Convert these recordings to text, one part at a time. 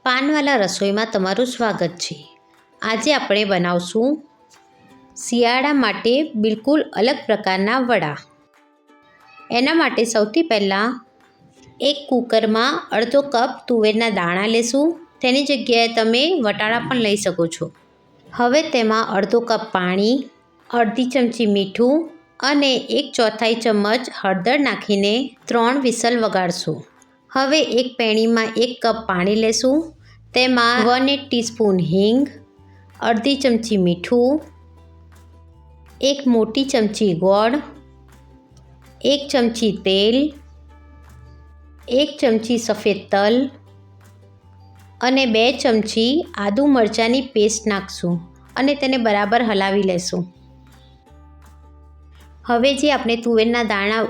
પાનવાલા રસોઈમાં તમારું સ્વાગત છે। આજે આપણે બનાવશું શિયાળા માટે બિલકુલ અલગ પ્રકારના વડા। એના માટે સૌથી પહેલાં એક કુકરમાં અડધો કપ તુવેરના દાણા લેશું। તેની જગ્યાએ તમે વટાણા પણ લઈ શકો છો। હવે તેમાં અડધો કપ પાણી, અડધી ચમચી મીઠું અને 1/4 ચમચ હળદર નાખીને 3 વિસલ વગાડશું। હવે એક પેણીમાં 1 કપ પાણી લેશું। તેમાં 1/8 ટીસ્પૂન હિંગ, અડધી ચમચી મીઠું, 1 મોટી ચમચી ગોળ, 1 ચમચી તેલ, 1 ચમચી સફેદ તલ અને 2 ચમચી આદુ મરચાંની પેસ્ટ નાખશું અને તેને બરાબર હલાવી લેશું। હવે જે આપણે તુવેરના દાણા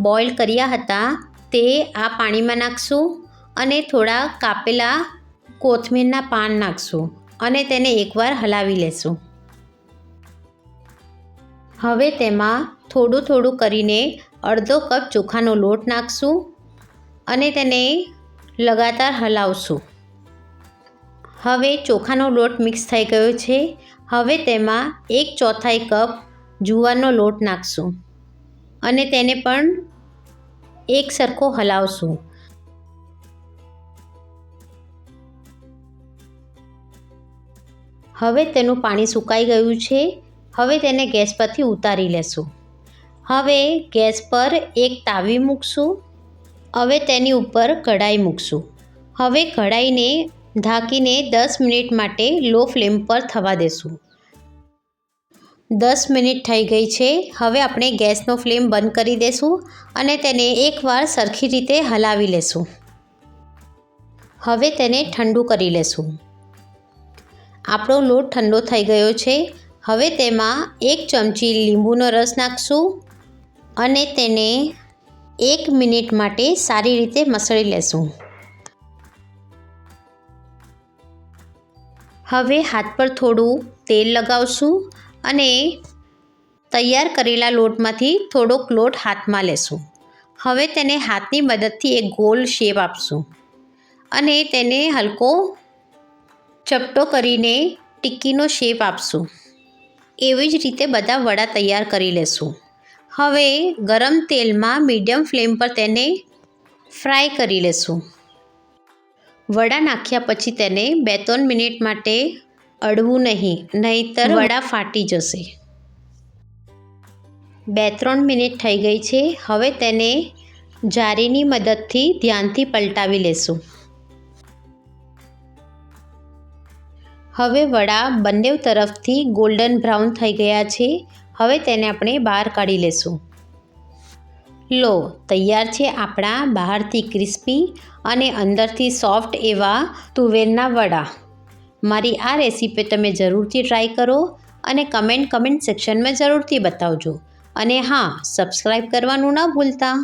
બોઇલ કર્યા હતા તે આ પાણીમાં નાખશું અને થોડા કાપેલા કોથમીરના પાન નાખશું અને તેને એકવાર હલાવી લેશું। હવે તેમાં થોડું થોડું કરીને અડધો કપ ચોખાનો લોટ નાખશું અને તેને લગાતાર હલાવશું। હવે ચોખાનો લોટ મિક્સ થઈ ગયો છે। હવે તેમાં 1/4 કપ જુવારનો લોટ નાખશું અને તેને પણ એક સરખો હલાવશું। હવે તેનું પાણી સુકાઈ ગયું છે। હવે તેને ગેસ પરથી ઉતારી લેશું। હવે ગેસ પર એક તાવી મૂકશું। હવે તેની ઉપર કઢાઈ મૂકશું। હવે કઢાઈને ઢાંકીને 10 મિનિટ માટે લો ફ્લેમ પર થવા દેશું। 10 મિનિટ થઈ ગઈ છે। હવે આપણે ગેસનો ફ્લેમ બંધ કરી દેશું અને તેને એકવાર સરખી રીતે હલાવી લેશું। હવે તેને ઠંડુ કરી લેશું। આપણો લોટ ઠંડો થઈ ગયો છે। હવે તેમાં 1 ચમચી લીંબુનો રસ નાખશું અને તેને 1 મિનિટ માટે સારી રીતે મસળી લેશું। હવે હાથ પર થોડું તેલ લગાવશું અને તૈયાર કરેલા લોટમાંથી થોડોક લોટ હાથમાં લેશું। હવે તેને હાથની મદદથી એક ગોળ શેપ આપશું અને તેને હલકો ચપટો કરીને ટિક્કીનો શેપ આપશું। એવી જ રીતે બધા વડા તૈયાર કરી લેશું। હવે ગરમ તેલમાં મીડિયમ ફ્લેમ પર તેને ફ્રાય કરી લેશું। વડા નાખ્યા પછી તેને 2-3 મિનિટ માટે અડવું નહીં, નહીંતર વડા ફાટી જશે। 2-3 મિનિટ થઈ ગઈ છે। હવે તેને જારીની મદદથી ધ્યાનથી પલટાવી લેશું। હવે વડા બંને તરફથી ગોલ્ડન બ્રાઉન થઈ ગયા છે। હવે તેને આપણે બહાર કાઢી લેશું। લો, તૈયાર છે આપણા બહારથી ક્રિસ્પી અને અંદરથી સોફ્ટ એવા તુવેરના વડા। મારી આ રેસીપી તમે જરૂરથી ટ્રાય કરો અને કમેન્ટ સેક્શનમાં જરૂરથી બતાવજો। અને હા, સબસ્ક્રાઈબ કરવાનું ન ભૂલતા।